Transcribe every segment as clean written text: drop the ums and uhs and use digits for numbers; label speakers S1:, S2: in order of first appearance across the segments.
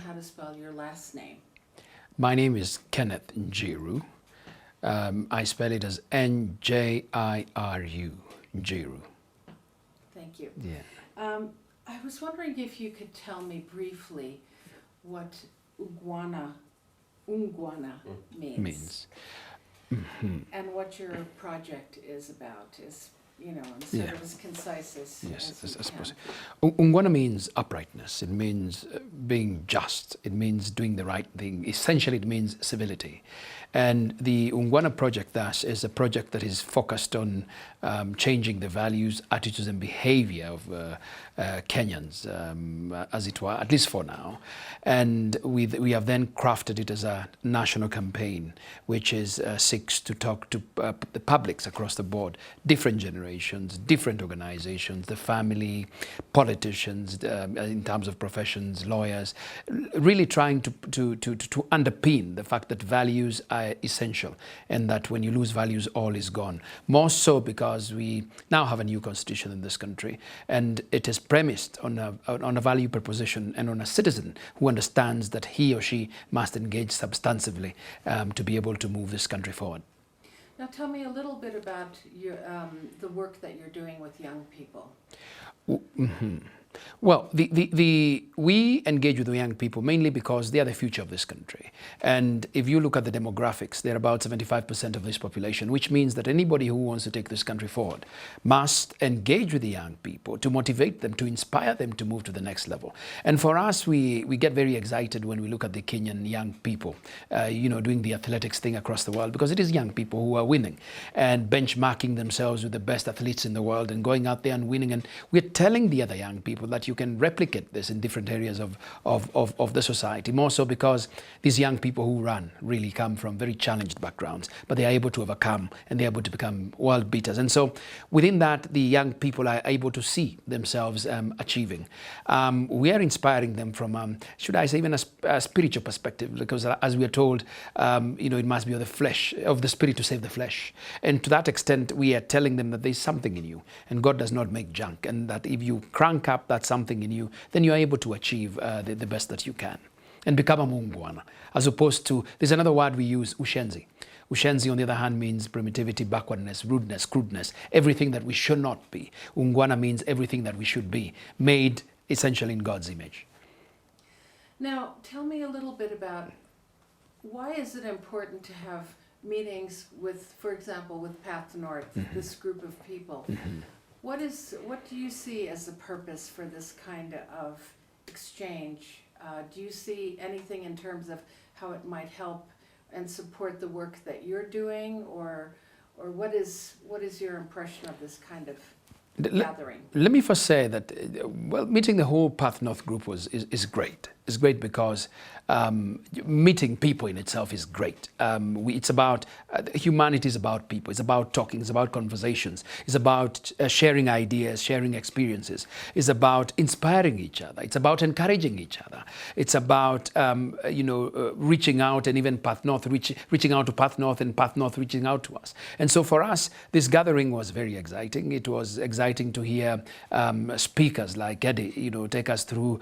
S1: how to spell your last name.
S2: My name is Kenneth Njiru. I spell it as N-J-I-R-U, Njiru.
S1: Thank you.
S2: Yeah.
S1: I was wondering if you could tell me briefly what Ungwana means. And what your project is about, is, you know, sort of as concise as you can.
S2: Ungwana means uprightness. It means being just. It means doing the right thing. Essentially, it means civility. And the Ungwana project, thus, is a project that is focused on changing the values, attitudes, and behavior of Kenyans, as it were, at least for now. And we have then crafted it as a national campaign, which is seeks to talk to the publics across the board, different generations, different organizations, the family, politicians, in terms of professions, lawyers, really trying to underpin the fact that values are essential, and that when you lose values, all is gone. More so because we now have a new constitution in this country, and it is premised on a value proposition and on a citizen who understands that he or she must engage substantively to be able to move this country forward.
S1: Now tell me a little bit about your, the work that you're doing with young people.
S2: Well, we engage with the young people mainly because they are the future of this country. And if you look at the demographics, they're about 75% of this population, which means that anybody who wants to take this country forward must engage with the young people to motivate them, to inspire them to move to the next level. And for us, we get very excited when we look at the Kenyan young people, you know, doing the athletics thing across the world, because it is young people who are winning and benchmarking themselves with the best athletes in the world and going out there and winning. And we're telling the other young people that you can replicate this in different areas of the society, more so because these young people who run really come from very challenged backgrounds, but they are able to overcome and they're able to become world beaters. And so within that, the young people are able to see themselves achieving. We are inspiring them from, should I say, even a spiritual perspective, because as we are told, you know, it must be of the flesh, of the spirit to save the flesh. And to that extent, we are telling them that there's something in you, and God does not make junk, and that if you crank up that something in you, then you're able to achieve the best that you can and become a Mungwana, as opposed to, there's another word we use, ushenzi. Ushenzi, on the other hand, means primitivity, backwardness, rudeness, crudeness, everything that we should not be. Ungwana means everything that we should be, made essentially in God's image.
S1: Now, tell me a little bit about why is it important to have meetings with, for example, with Path North, this group of people? What do you see as the purpose for this kind of exchange? Do you see anything in terms of how it might help and support the work that you're doing, or what is your impression of this kind of gathering?
S2: Let me first say that, well, meeting the whole Path North group is great. It's great because meeting people in itself is great. It's about, humanity is about people. It's about talking. It's about conversations. It's about sharing ideas, sharing experiences. It's about inspiring each other. It's about encouraging each other. It's about, you know, reaching out, and even Path North, reaching out to Path North, and Path North reaching out to us. And so for us, this gathering was very exciting. It was exciting to hear speakers like Eddie, you know, take us through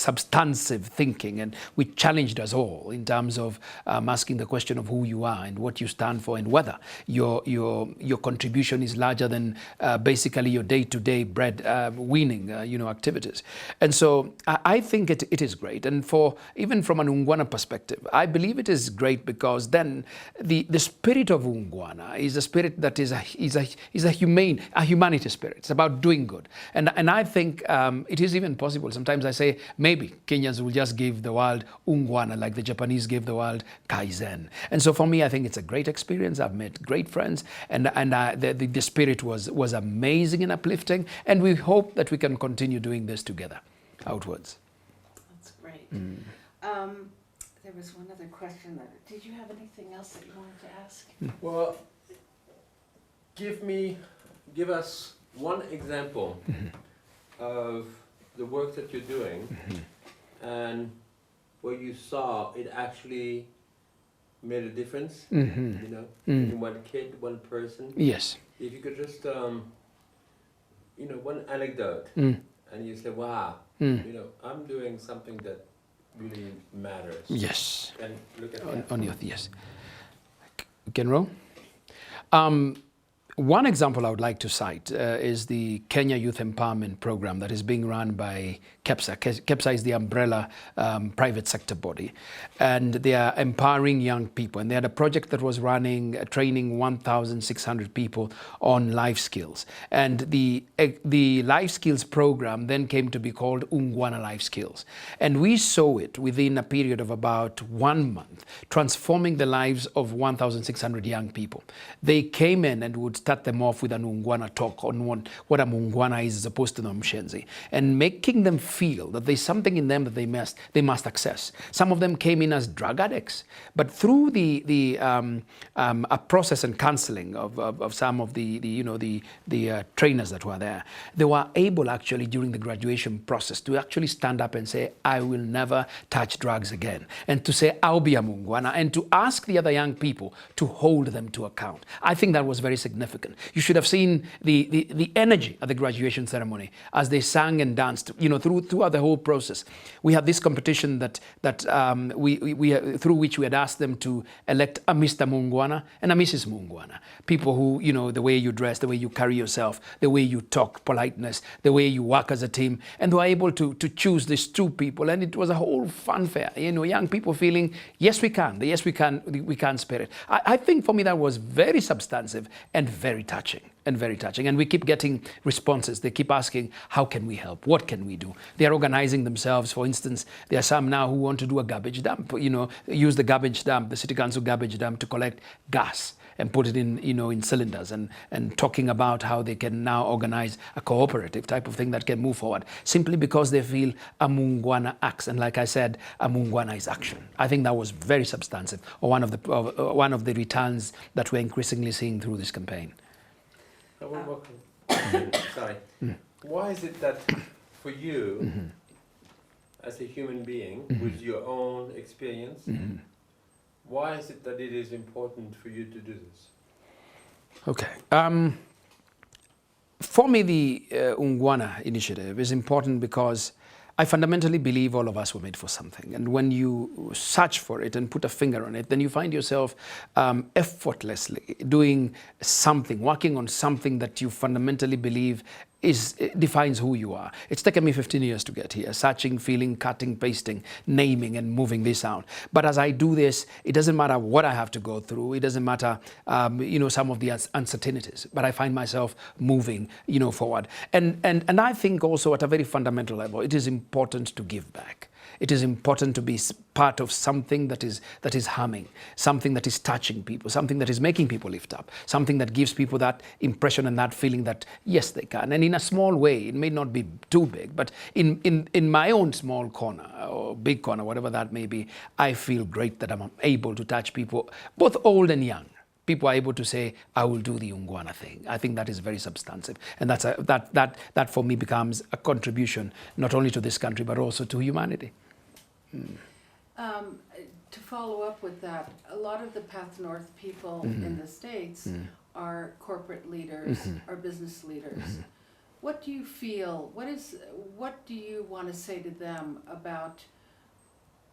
S2: substantive thinking, and which challenged us all in terms of asking the question of who you are and what you stand for, and whether your contribution is larger than basically your day-to-day bread winning you know, activities. And so I think it is great. And for even from an Ungwana perspective, I believe it is great because then the spirit of Ungwana is a spirit that is a humanity spirit. It's about doing good. And I think it is even possible. Sometimes I say, maybe Kenyans will just give the world Ungwana like the Japanese gave the world Kaizen. And so for me, I think it's a great experience. I've met great friends, and the spirit was amazing and uplifting, and we hope that we can continue doing this together outwards.
S1: That's great. There was one other question. Did you have anything else that you wanted to ask?
S3: Well, give us one example of the work that you're doing and where you saw it actually made a difference, you know, in one kid, one person.
S2: Yes.
S3: If you could just, you know, one anecdote, and you say, wow, you know, I'm doing something that really matters.
S2: Yes.
S3: And look at that.
S2: On your, yes. Can roll? One example I would like to cite is the Kenya Youth Empowerment Program that is being run by KEPSA. KEPSA is the umbrella private sector body, and they are empowering young people. And they had a project that was running, training 1,600 people on life skills. And the life skills program then came to be called Ungwana Life Skills. And we saw it within a period of about 1 month, transforming the lives of 1,600 young people. They came in and would start them off with an Ungwana talk on what a Mungwana is as opposed to the Mshenzi, and making them feel that there's something in them that they must access. Some of them came in as drug addicts, but through a process and counseling of some of the trainers that were there, they were able actually during the graduation process to actually stand up and say, I will never touch drugs again, and to say, I'll be a Mungwana, and to ask the other young people to hold them to account. I think that was very significant. You should have seen the energy at the graduation ceremony as they sang and danced, throughout the whole process. We had this competition through which we had asked them to elect a Mr. Mungwana and a Mrs. Mungwana. People who, the way you dress, the way you carry yourself, the way you talk, politeness, the way you work as a team. And they were able to choose these two people. And it was a whole fanfare, young people feeling, yes, we can spirit. I think for me that was very substantive and very touching. And we keep getting responses. They keep asking, how can we help? What can we do? They are organizing themselves. For instance, there are some now who want to do a garbage dump, use the garbage dump, the city council garbage dump, to collect gas and put it in cylinders, and talking about how they can now organize a cooperative type of thing that can move forward, simply because they feel a Mungwana acts. And like I said, a Mungwana is action. I think that was very substantive, or one of the returns that we're increasingly seeing through this campaign.
S3: Sorry. Why is it that for you, as a human being with your own experience, why is it that it is important for you to do this?
S2: Okay. For me, the Ungwana initiative is important because I fundamentally believe all of us were made for something. And when you search for it and put a finger on it, then you find yourself effortlessly doing something, working on something that you fundamentally believe defines who you are. It's taken me 15 years to get here, searching, feeling, cutting, pasting, naming, and moving this out. But as I do this, it doesn't matter what I have to go through. It doesn't matter, some of the uncertainties. But I find myself moving, forward. And I think also at a very fundamental level, it is important to give back. It is important to be part of something that is humming, something that is touching people, something that is making people lift up, something that gives people that impression and that feeling that, yes, they can. And in a small way, it may not be too big, but in my own small corner or big corner, whatever that may be, I feel great that I'm able to touch people, both old and young. People are able to say, I will do the Ungwana thing. I think that is very substantive. And that for me becomes a contribution, not only to this country, but also to humanity.
S1: To follow up with that, a lot of the Path North people in the States are corporate leaders, are business leaders. What do you feel, what do you want to say to them about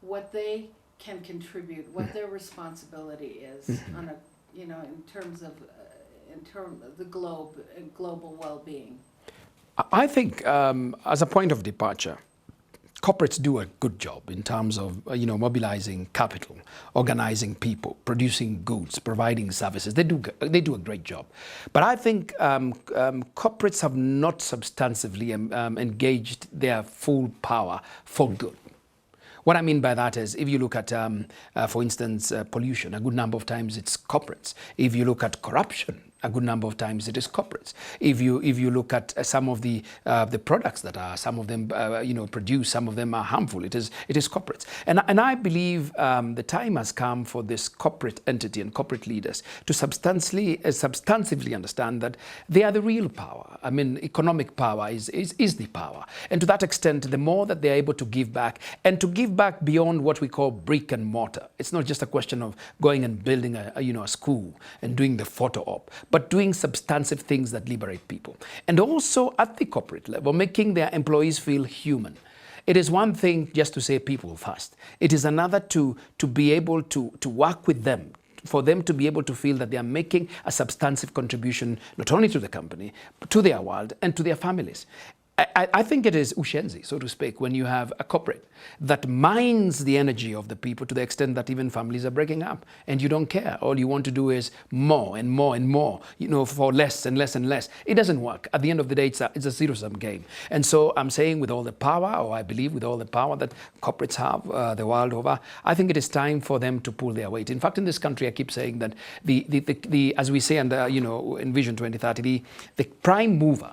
S1: what they can contribute, what their responsibility is on a, in terms of the global well-being?
S2: I think as a point of departure, corporates do a good job in terms of mobilizing capital, organizing people, producing goods, providing services. They do a great job. But I think corporates have not substantively engaged their full power for good. What I mean by that is, if you look at, for instance, pollution, a good number of times it's corporates. If you look at corruption, a good number of times it is corporates. If you look at some of the products that are, some of them produce, some of them are harmful, it is corporates. And I believe the time has come for this corporate entity and corporate leaders to substantively understand that they are the real power. I mean, economic power is the power. And to that extent, the more that they are able to give back, and to give back beyond what we call brick and mortar. It's not just a question of going and building a school and doing the photo op, but doing substantive things that liberate people. And also at the corporate level, making their employees feel human. It is one thing just to say people first. It is another to be able to work with them, for them to be able to feel that they are making a substantive contribution, not only to the company, but to their world and to their families. I think it is ushenzi, so to speak, when you have a corporate that mines the energy of the people to the extent that even families are breaking up and you don't care. All you want to do is more and more and more, for less and less and less. It doesn't work. At the end of the day, it's a zero-sum game. And so I'm saying with all the power, or I believe with all the power that corporates have the world over, I think it is time for them to pull their weight. In fact, in this country, I keep saying that the as we say under, in Vision 2030, the prime mover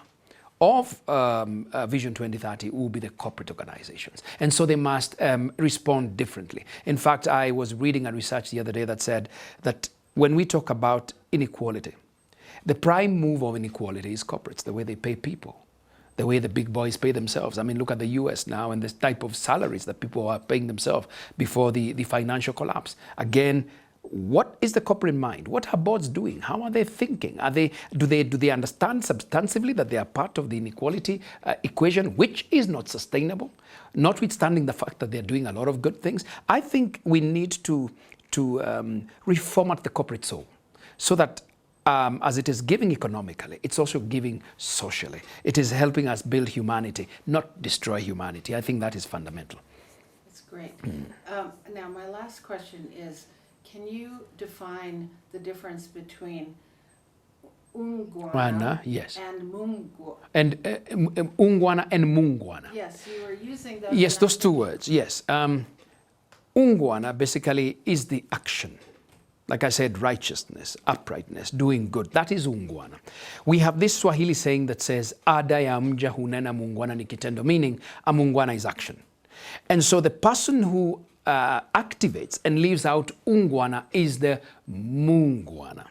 S2: of Vision 2030 will be the corporate organizations. And so they must respond differently. In fact, I was reading a research the other day that said that when we talk about inequality, the prime move of inequality is corporates, the way they pay people, the way the big boys pay themselves. I mean, look at the US now and this type of salaries that people are paying themselves before the financial collapse. Again, what is the corporate mind? What are boards doing? How are they thinking? Do they understand substantively that they are part of the inequality equation, which is not sustainable, notwithstanding the fact that they're doing a lot of good things? I think we need to reformat the corporate soul so that as it is giving economically, it's also giving socially. It is helping us build humanity, not destroy humanity. I think that is fundamental.
S1: That's great. Now, my last question is, can you define the difference between ungwana
S2: yes.
S1: and mungwana?
S2: And ungwana and mungwana.
S1: Yes, you were using those.
S2: Yes, those two words, yes. Ungwana basically is the action. Like I said, righteousness, uprightness, doing good. That is ungwana. We have this Swahili saying that says, ada ya mja hunena mungwana ni kitendo, meaning a mungwana is action. And so the person who activates and leaves out ungwana is the mungwana.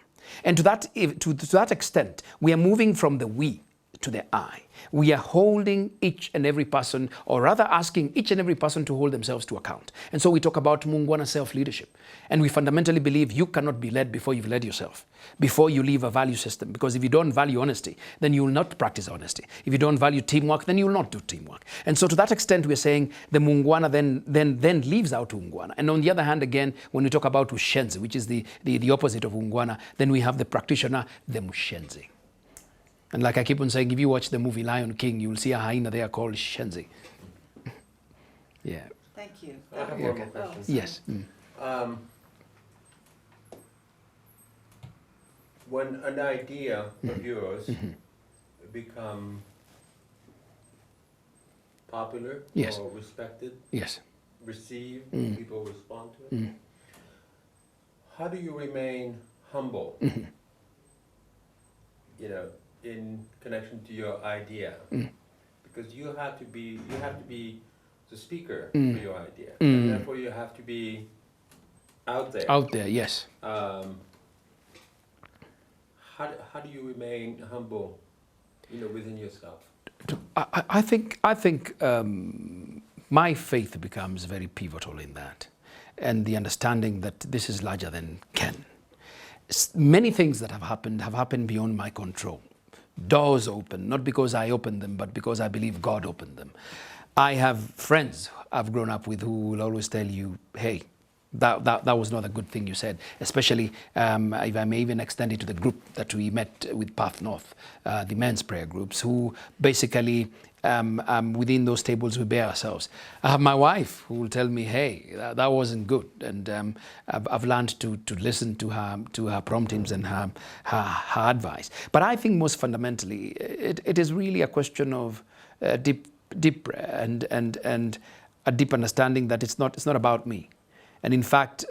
S2: And to that extent, we are moving from the we to the I. We are holding each and every person, or rather asking each and every person to hold themselves to account. And so we talk about mungwana self-leadership. And we fundamentally believe you cannot be led before you've led yourself, before you leave a value system. Because if you don't value honesty, then you will not practice honesty. If you don't value teamwork, then you will not do teamwork. And so to that extent, we're saying the mungwana then leaves out ungwana. And on the other hand, again, when we talk about ushenzi, which is the opposite of ungwana, then we have the practitioner, the mushenzi. And like I keep on saying, if you watch the movie Lion King, you will see a hyena there called Shenzi. Yeah.
S1: Thank you.
S3: I have one more question.
S2: Yes.
S3: When an idea of yours become popular
S2: Yes.
S3: or respected,
S2: Yes.
S3: received, people respond to it, how do you remain humble? In connection to your idea, because you have to be the speaker for your idea, and therefore you have to be out there.
S2: Out there, yes.
S3: How do you remain humble, within yourself?
S2: I think my faith becomes very pivotal in that, and the understanding that this is larger than Ken. Many things that have happened beyond my control. Doors open, not because I opened them, but because I believe God opened them. I have friends I've grown up with who will always tell you, hey, that was not a good thing you said, especially if I may even extend it to the group that we met with Path North, the men's prayer groups, who basically within those tables we bear ourselves. I have my wife who will tell me, hey, that wasn't good, and I've learned to listen to her promptings and her advice. But I think most fundamentally, it is really a question of deep and a deep understanding that it's not about me. And in fact,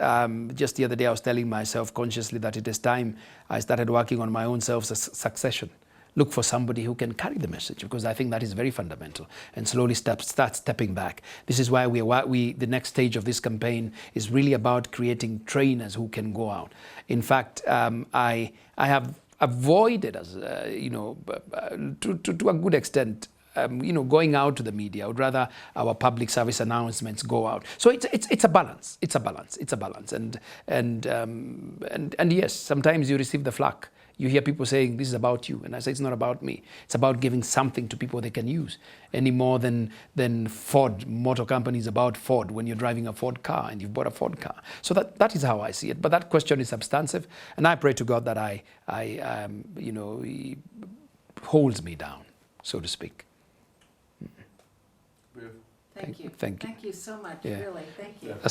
S2: just the other day I was telling myself consciously that it is time I started working on my own self-succession. Look for somebody who can carry the message, because I think that is very fundamental, and slowly start stepping back. This is why the next stage of this campaign is really about creating trainers who can go out. In fact, I have avoided, as to a good extent, going out to the media. I would rather our public service announcements go out. So it's a balance. It's a balance. And yes, sometimes you receive the flack. You hear people saying, this is about you. And I say, it's not about me. It's about giving something to people they can use. Any more than Ford Motor Company is about Ford when you're driving a Ford car and you've bought a Ford car. So that is how I see it. But that question is substantive. And I pray to God that He holds me down, so to speak.
S3: Beautiful.
S1: Thank you.
S2: Thank you.
S1: Thank you so much,
S2: Yeah.
S1: really. Thank you.
S3: Yeah.
S2: A